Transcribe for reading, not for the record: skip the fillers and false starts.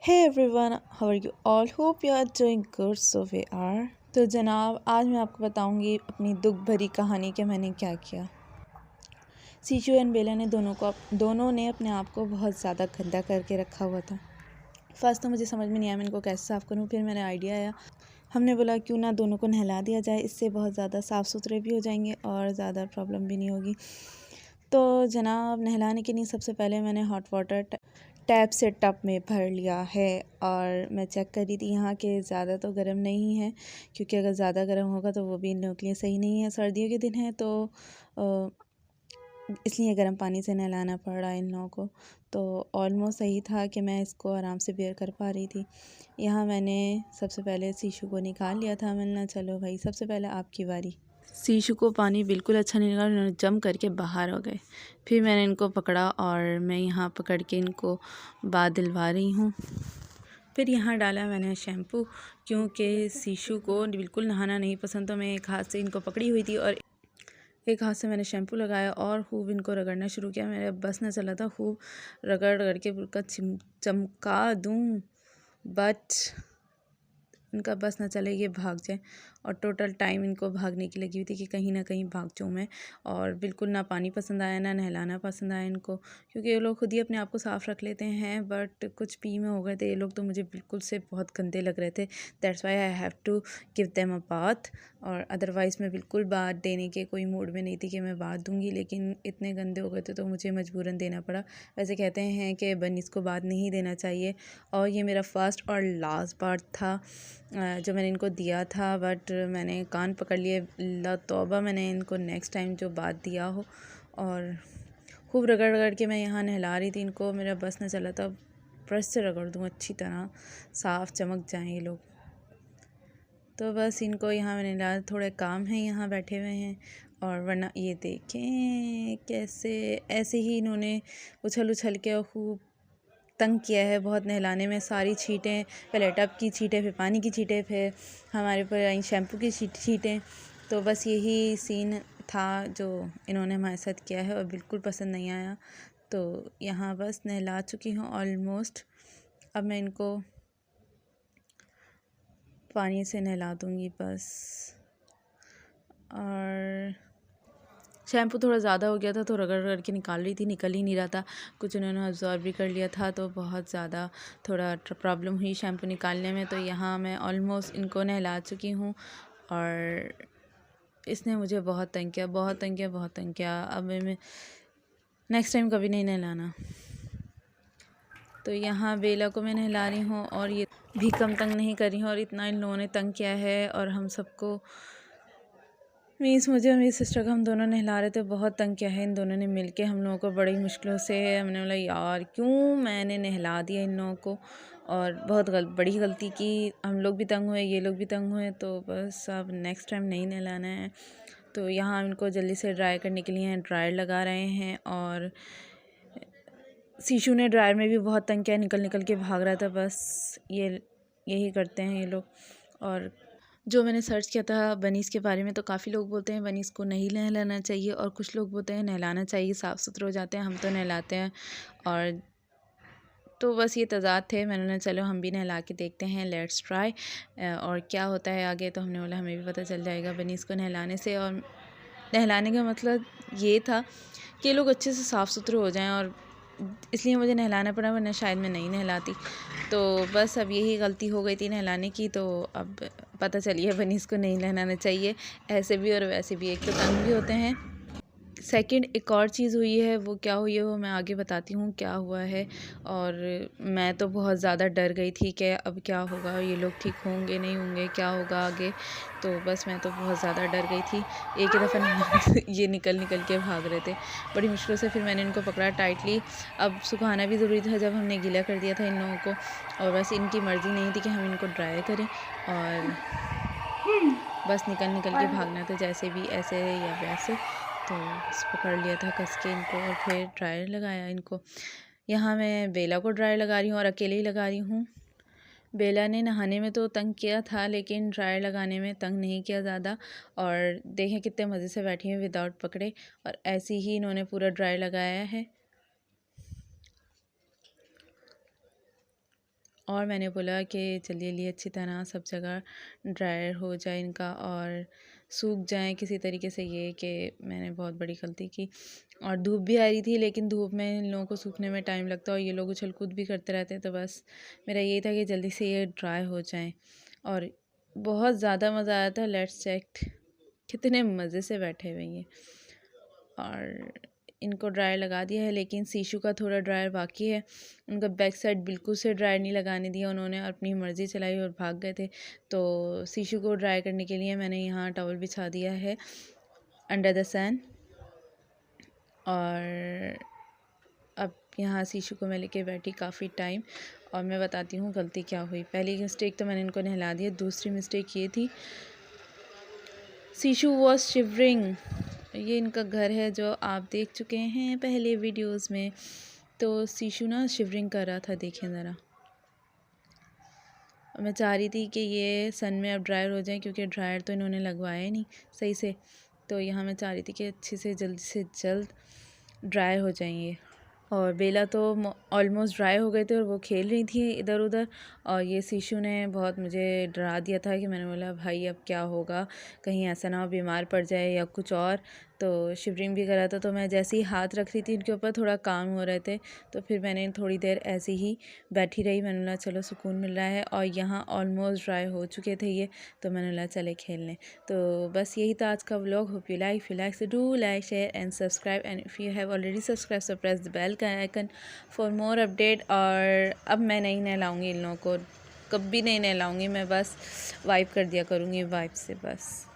Hey everyone, how are you all? Hope you are doing good. So we are. तो जनाब आज मैं आपको बताऊंगी अपनी दुख भरी कहानी कि मैंने क्या किया। सीशू एंड बेला ने दोनों ने अपने आप को बहुत ज़्यादा गंदा करके रखा हुआ था। फर्स्ट तो मुझे समझ में नहीं आया मैं इनको कैसे साफ़ करूँ। फिर मेरा आइडिया आया, हमने बोला क्यों ना दोनों को नहला दिया जाए, इससे बहुत ज़्यादा साफ़ सुथरे भी हो जाएंगे और ज़्यादा प्रॉब्लम भी नहीं होगी। तो जनाब नहलाने के लिए सबसे पहले मैंने हॉट वाटर टैप से टब में भर लिया है और मैं चेक कर रही थी यहाँ के ज़्यादा तो गर्म नहीं है, क्योंकि अगर ज़्यादा गर्म होगा तो वो भी इन लोगों के लिए सही नहीं है। सर्दियों के दिन है तो इसलिए गर्म पानी से नहलाना पड़ रहा है इन लोगों को। तो ऑलमोस्ट सही था कि मैं इसको आराम से बेयर कर पा रही थी। यहाँ मैंने सबसे पहले शीशु को निकाल लिया था। मिलना चलो भाई, सबसे पहले आपकी बारी। शीशु को पानी बिल्कुल अच्छा नहीं लगा, उन्होंने जम करके बाहर हो गए। फिर मैंने इनको पकड़ा और मैं यहाँ पकड़ के इनको बात दिलवा रही हूँ। फिर यहाँ डाला मैंने शैम्पू, क्योंकि शीशु को बिल्कुल नहाना नहीं पसंद। तो मैं एक हाथ से इनको पकड़ी हुई थी और एक हाथ से मैंने शैम्पू लगाया और खूब इनको रगड़ना शुरू किया। मेरा बस न चला था, खूब रगड़ रगड़ के उनका चमका दूँ, बट इनका बस ना चले ये भाग जाए। और टोटल टाइम इनको भागने की लगी हुई थी कि कहीं ना कहीं भाग जाऊँ मैं। और बिल्कुल ना पानी पसंद आया, ना नहलाना पसंद आया इनको, क्योंकि ये लोग खुद ही अपने आप को साफ़ रख लेते हैं। बट कुछ पी में हो गए थे ये लोग, तो मुझे बिल्कुल से बहुत गंदे लग रहे थे। That's why I have to give them a bath. और अदरवाइज़ मैं बिल्कुल बात देने के कोई मूड में नहीं थी कि मैं बात दूँगी, लेकिन इतने गंदे हो गए थे तो मुझे मजबूरन देना पड़ा। वैसे कहते हैं कि बनीज़ को बात नहीं देना चाहिए, और ये मेरा फ़र्स्ट और लास्ट बात था जो मैंने इनको दिया था। बट मैंने कान पकड़ लिए, अल्लाह तौबा मैंने इनको नेक्स्ट टाइम जो बात दिया हो। और खूब रगड़ रगड़ के मैं यहाँ नहला रही थी इनको। मेरा बस न चला था, ब्रश से रगड़ दूँ अच्छी तरह, साफ़ चमक जाएँ ये लोग। तो बस इनको यहाँ मैंने नहला, थोड़े काम है यहाँ बैठे हुए हैं। और वरना ये देखें कैसे ऐसे ही इन्होंने उछल उछल के खूब तंग किया है बहुत नहलाने में। सारी छींटें, पहले टब की छींटें, फिर पानी की छींटें, फिर हमारे ऊपर आई शैम्पू की छींटें। तो बस यही सीन था जो इन्होंने हमारे साथ किया है और बिल्कुल पसंद नहीं आया। तो यहाँ बस नहला चुकी हूँ ऑलमोस्ट। अब मैं इनको पानी से नहला दूँगी बस। और शैम्पू थोड़ा ज़्यादा हो गया था तो रगड़ रगड़ के निकाल रही थी, निकल ही नहीं रहा था। कुछ उन्होंने अब्ज़ॉर्ब भी कर लिया था, तो बहुत ज़्यादा थोड़ा प्रॉब्लम हुई शैम्पू निकालने में। तो यहाँ मैं ऑलमोस्ट इनको नहला चुकी हूँ और इसने मुझे बहुत तंग किया, बहुत तंग किया, बहुत तंग किया। अब मैं नेक्स्ट टाइम कभी नहीं नहलाना। तो यहाँ बेला को मैं नहला रही हूँ और ये भी कम तंग नहीं कर रही हूँ। और इतना इन लोगों ने तंग किया है और हम सबको मीन्स मुझे और मेरी सिस्टर को, हम दोनों नहला रहे थे, बहुत तंग किया है इन दोनों ने मिलके हम लोगों को बड़ी मुश्किलों से। हमने बोला यार क्यों मैंने नहला दिया इन लोगों को, और बहुत बड़ी गलती की। हम लोग भी तंग हुए, ये लोग भी तंग हुए। तो बस अब नेक्स्ट टाइम नहीं नहलाना है। तो यहाँ इनको जल्दी से ड्राई करने के लिए ड्रायर लगा रहे हैं। और शीशु ने ड्रायर में भी बहुत तंग किया, निकल निकल के भाग रहा था। बस यही करते हैं ये लोग। और जो मैंने सर्च किया था बनीज़ के बारे में, तो काफ़ी लोग बोलते हैं बनीज़ को नहीं नहलाना चाहिए और कुछ लोग बोलते हैं नहलाना चाहिए, साफ़ सुथरे हो जाते हैं। हम तो नहलाते हैं। और तो बस ये तज़ाद थे। मैंने बोला चलो हम भी नहला के देखते हैं, लेट्स ट्राई। और क्या होता है आगे, तो हमने बोला हमें भी पता चल जाएगा बनीज़ को नहलाने से। और नहलाने का मतलब ये था कि लोग अच्छे से साफ़ सुथरे हो जाएं, और इसलिए मुझे नहलाना पड़ा, वरना शायद मैं नहीं नहलाती। तो बस अब यही गलती हो गई थी नहलाने की। तो अब पता चलिए बनीज़ को नहीं नहलाना चाहिए, ऐसे भी और वैसे भी। एक तो तंग भी होते हैं। सेकंड एक और चीज़ हुई है, वो क्या हुई है वो मैं आगे बताती हूँ क्या हुआ है। और मैं तो बहुत ज़्यादा डर गई थी कि अब क्या होगा, ये लोग ठीक होंगे नहीं होंगे, क्या होगा आगे। तो बस मैं तो बहुत ज़्यादा डर गई थी। एक ही दफ़ा ये निकल निकल के भाग रहे थे बड़ी मुश्किल से। फिर मैंने इनको पकड़ा टाइटली। अब सुखाना भी ज़रूरी था जब हमने गीला कर दिया था इन लोगों को। और बस इनकी मर्ज़ी नहीं थी कि हम इनको ड्राई करें, और बस निकल निकल के भागना था, जैसे भी ऐसे या वैसे। तो बस पकड़ लिया था कस के इनको और फिर ड्रायर लगाया इनको। यहाँ मैं बेला को ड्रायर लगा रही हूँ और अकेले ही लगा रही हूँ। बेला ने नहाने में तो तंग किया था, लेकिन ड्रायर लगाने में तंग नहीं किया ज़्यादा। और देखें कितने मज़े से बैठी हैं विदाउट पकड़े। और ऐसे ही इन्होंने पूरा ड्रायर लगाया है। और मैंने बोला कि जल्दी अच्छी तरह सब जगह ड्रायर हो जाए इनका और सूख जाएं किसी तरीके से। ये कि मैंने बहुत बड़ी गलती की। और धूप भी आ रही थी, लेकिन धूप में इन लोगों को सूखने में टाइम लगता है और ये लोग उछल कूद भी करते रहते हैं। तो बस मेरा यही था कि जल्दी से ये ड्राई हो जाएं। और बहुत ज़्यादा मज़ा आया था। लेट्स चेक कितने मज़े से बैठे हुए हैं। और इनको ड्रायर लगा दिया है, लेकिन शीशु का थोड़ा ड्रायर बाकी है। उनका बैक साइड बिल्कुल से ड्रायर नहीं लगाने दिया उन्होंने, अपनी मर्ज़ी चलाई और भाग गए थे। तो शीशु को ड्राई करने के लिए मैंने यहाँ टॉवल बिछा दिया है अंडर द सन। और अब यहाँ शीशु को मैं लेके बैठी काफ़ी टाइम। और मैं बताती हूँ गलती क्या हुई। पहली मिस्टेक तो मैंने इनको नहला दिया। दूसरी मिस्टेक ये थी, शीशु वॉज शिवरिंग। ये इनका घर है जो आप देख चुके हैं पहले वीडियोस में। तो शीशु ना शिवरिंग कर रहा था, देखें ज़रा। मैं चाह रही थी कि ये सन में अब ड्रायर हो जाए, क्योंकि ड्रायर तो इन्होंने लगवाया नहीं सही से। तो यहाँ मैं चाह रही थी कि अच्छे से जल्द ड्राई हो जाएंगे। और बेला तो ऑलमोस्ट ड्राई हो गए थे और वो खेल रही थी इधर उधर। और ये शीशु ने बहुत मुझे डरा दिया था कि मैंने बोला भाई अब क्या होगा, कहीं ऐसा ना हो बीमार पड़ जाए या कुछ और। तो शिवरिंग भी कर रहा था। तो मैं जैसे ही हाथ रख रही थी इनके ऊपर, थोड़ा काम हो रहे थे, तो फिर मैंने थोड़ी देर ऐसे ही बैठी रही। मैंने बोला चलो सुकून मिल रहा है। और यहाँ ऑलमोस्ट ड्राई हो चुके थे ये, तो मैंने बोला चले खेलने। तो बस यही था आज का vlog. Hope you like so do like share and subscribe, and if you have already subscribe so press the bell का आइकन फॉर मोर अपडेट। और अब मैं नहीं नहलाऊँगी इन लोगों को, कभी नहीं नहलाऊँगी मैं, बस वाइप कर दिया करूँगी वाइप से बस।